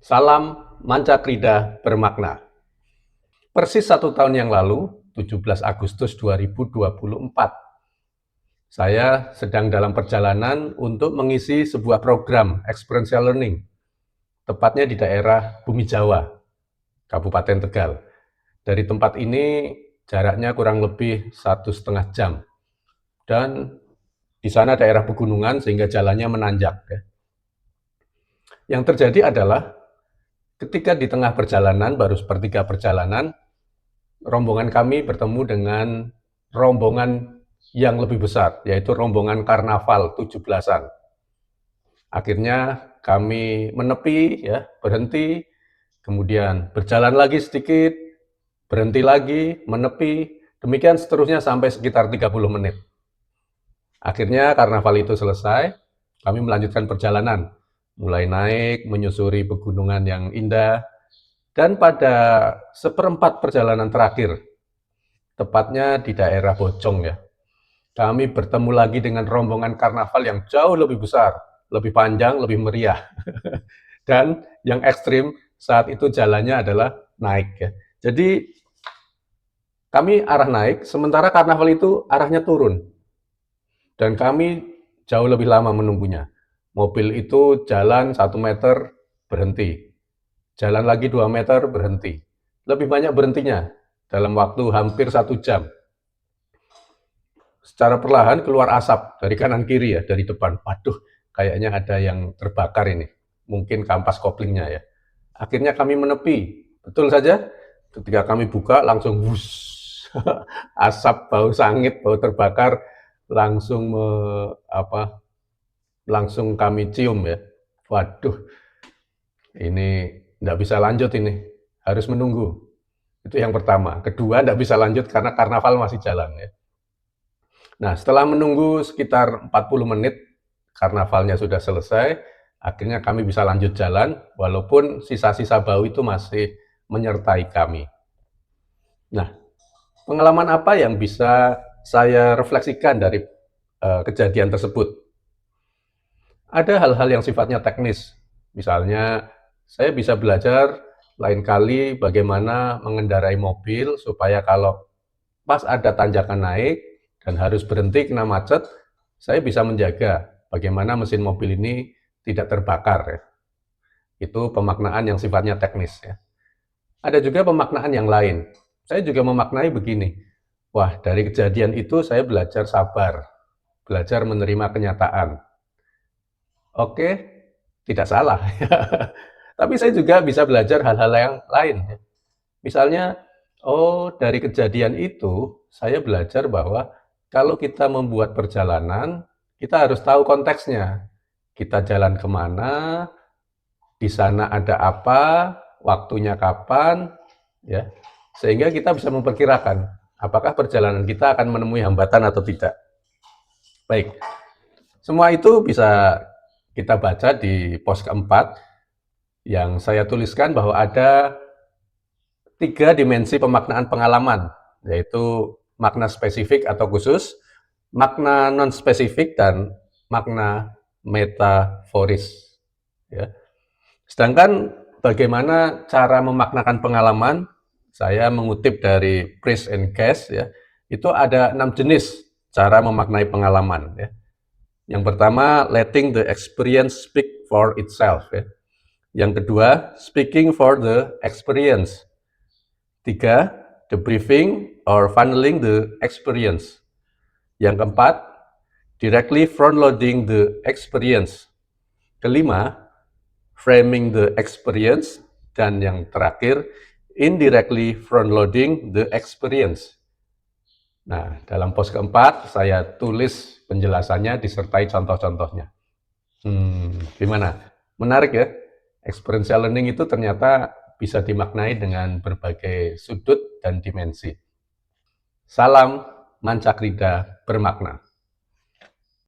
Salam Mancakrida bermakna. Persis 1 tahun yang lalu, 17 Agustus 2024, saya sedang dalam perjalanan untuk mengisi sebuah program experiential learning, tepatnya di daerah Bumi Jawa, Kabupaten Tegal. Dari tempat ini jaraknya kurang lebih 1,5 jam, dan di sana daerah pegunungan sehingga jalannya menanjak. Yang terjadi adalah ketika di tengah perjalanan, baru sepertiga perjalanan, rombongan kami bertemu dengan rombongan yang lebih besar, yaitu rombongan karnaval 17-an. Akhirnya kami menepi, berhenti, kemudian berjalan lagi sedikit, berhenti lagi, menepi, demikian seterusnya sampai sekitar 30 menit. Akhirnya karnaval itu selesai, kami melanjutkan perjalanan, mulai naik, menyusuri pegunungan yang indah, dan pada seperempat perjalanan terakhir, tepatnya di daerah Bojong kami bertemu lagi dengan rombongan karnaval yang jauh lebih besar, lebih panjang, lebih meriah. Dan yang ekstrim saat itu jalannya adalah naik Jadi kami arah naik, sementara karnaval itu arahnya turun. Dan kami jauh lebih lama menunggunya. Mobil itu jalan 1 meter, berhenti. Jalan lagi 2 meter, berhenti. Lebih banyak berhentinya, dalam waktu hampir 1 jam. Secara perlahan keluar asap dari kanan kiri dari depan. Waduh, kayaknya ada yang terbakar ini. Mungkin kampas koplingnya Akhirnya kami menepi. Betul saja, ketika kami buka langsung asap, bau sangit, bau terbakar langsung langsung kami cium Waduh, ini nggak bisa lanjut ini, harus menunggu. Itu yang pertama. Kedua, nggak bisa lanjut karena karnaval masih jalan Nah, setelah menunggu sekitar 40 menit, karnavalnya sudah selesai, akhirnya kami bisa lanjut jalan, walaupun sisa-sisa bau itu masih menyertai kami. Nah, pengalaman apa yang bisa saya refleksikan dari kejadian tersebut? Ada hal-hal yang sifatnya teknis, misalnya saya bisa belajar lain kali bagaimana mengendarai mobil supaya kalau pas ada tanjakan naik dan harus berhenti kena macet, saya bisa menjaga bagaimana mesin mobil ini tidak terbakar Itu pemaknaan yang sifatnya teknis Ada juga pemaknaan yang lain. Saya juga memaknai begini, wah dari kejadian itu saya belajar sabar, belajar menerima kenyataan. Oke, tidak salah. Tapi saya juga bisa belajar hal-hal yang lain. Misalnya, dari kejadian itu, saya belajar bahwa kalau kita membuat perjalanan, kita harus tahu konteksnya. Kita jalan kemana, di sana ada apa, waktunya kapan, sehingga kita bisa memperkirakan apakah perjalanan kita akan menemui hambatan atau tidak. Baik, semua itu bisa kita baca di pos keempat, yang saya tuliskan bahwa ada 3 dimensi pemaknaan pengalaman, yaitu makna spesifik atau khusus, makna non-spesifik, dan makna metaforis. Sedangkan bagaimana cara memaknakan pengalaman, saya mengutip dari Priest and Cass, itu ada 6 jenis cara memaknai pengalaman. Yang pertama, letting the experience speak for itself. Yang kedua, speaking for the experience. 3, debriefing or funneling the experience. Yang keempat, directly front-loading the experience. Kelima, framing the experience. Dan yang terakhir, indirectly front-loading the experience. Nah, dalam pos keempat, saya tulis penjelasannya disertai contoh-contohnya. Gimana? Menarik Experiential learning itu ternyata bisa dimaknai dengan berbagai sudut dan dimensi. Salam Mancakrida bermakna.